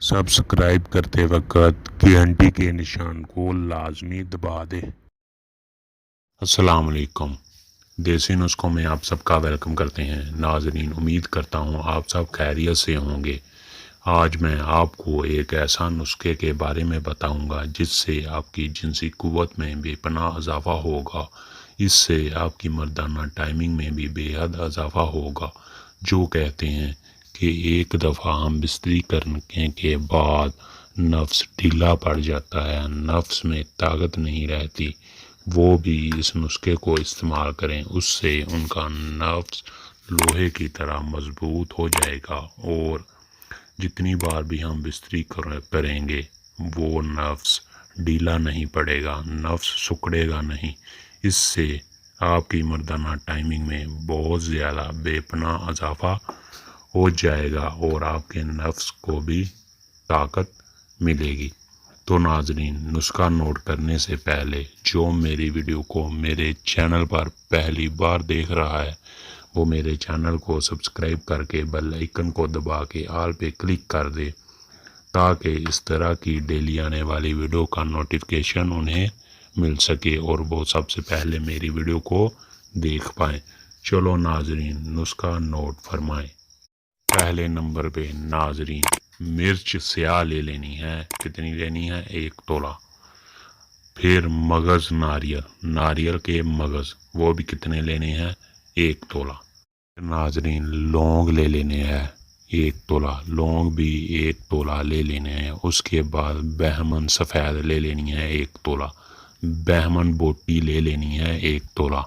Subscribe کرتے وقت گھنٹی کے نشان کو لازمی دبا دے۔ السلام علیکم، دیسی نسخوں میں آپ سب کا ویلکم کرتے ہیں۔ ناظرین، امید کرتا ہوں آپ سب خیریت سے ہوں گے۔ آج میں آپ کو ایک ایسا نسخے کے بارے میں بتاؤں گا جس سے آپ کی جنسی قوت میں بے پناہ اضافہ ہوگا۔ اس سے آپ کی مردانہ ٹائمنگ میں بھی بے حد اضافہ ہوگا۔ جو کہتے ہیں کہ ایک دفعہ ہم بستری کرنے کے بعد نفس ڈھیلا پڑ جاتا ہے، نفس میں طاقت نہیں رہتی، وہ بھی اس نسخے کو استعمال کریں، اس سے ان کا نفس لوہے کی طرح مضبوط ہو جائے گا، اور جتنی بار بھی ہم بستری کریں گے وہ نفس ڈھیلا نہیں پڑے گا، نفس سکڑے گا نہیں۔ اس سے آپ کی مردانہ ٹائمنگ میں بہت زیادہ بے پناہ اضافہ ہو جائے گا اور آپ کے نفس کو بھی طاقت ملے گی۔ تو ناظرین، نسخہ نوٹ کرنے سے پہلے جو میری ویڈیو کو میرے چینل پر پہلی بار دیکھ رہا ہے وہ میرے چینل کو سبسکرائب کر کے بیل آئیکن کو دبا کے آل پہ کلک کر دے، تاکہ اس طرح کی ڈیلی آنے والی ویڈیو کا نوٹیفیکیشن انہیں مل سکے اور وہ سب سے پہلے میری ویڈیو کو دیکھ پائیں۔ چلو ناظرین، نسخہ نوٹ فرمائیں۔ پہلے نمبر پہ ناظرین، مرچ سیاہ لے لینی ہے۔ کتنی لینی ہے؟ 1 تولہ۔ پھر مغز ناریل کے مغز، وہ بھی کتنے لینے ہیں؟ 1 تولہ۔ ناظرین، لونگ لے لینے ہیں 1 تولہ، لونگ بھی 1 تولہ لے لینے ہیں۔ اس کے بعد بہمن سفید لے لینی ہے 1 تولہ، بہمن بوٹی لے لینی ہے 1 تولہ۔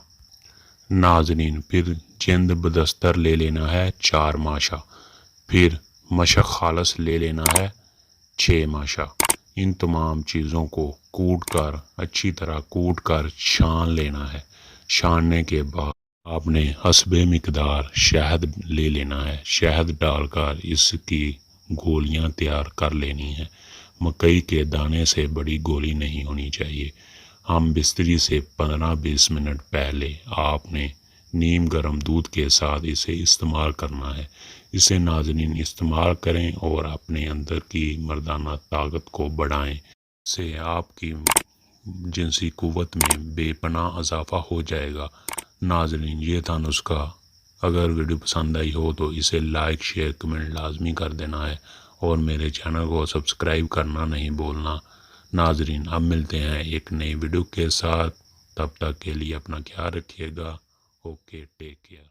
ناظرین، پھر جند بدستر لے لینا ہے 4 ماشا، پھر مشق خالص لے لینا ہے 6 ماشا۔ ان تمام چیزوں کو کوٹ کر، اچھی طرح کوٹ کر چھان لینا ہے۔ چھاننے کے بعد آپ نے حسب مقدار شہد لے لینا ہے، شہد ڈال کر اس کی گولیاں تیار کر لینی ہیں۔ مکئی کے دانے سے بڑی گولی نہیں ہونی چاہیے۔ ہم بستری سے 15-20 منٹ پہلے آپ نے نیم گرم دودھ کے ساتھ اسے استعمال کرنا ہے۔ اسے ناظرین استعمال کریں اور اپنے اندر کی مردانہ طاقت کو بڑھائیں۔ اس سے آپ کی جنسی قوت میں بے پناہ اضافہ ہو جائے گا۔ ناظرین، یہ تھا نسخہ۔ اگر ویڈیو پسند آئی ہو تو اسے لائک، شیئر، کمنٹ لازمی کر دینا ہے اور میرے چینل کو سبسکرائب کرنا نہیں بھولنا۔ ناظرین، اب ملتے ہیں ایک نئی ویڈیو کے ساتھ، تب تک کے لیے اپنا خیال رکھیے گا۔ Okay, take care.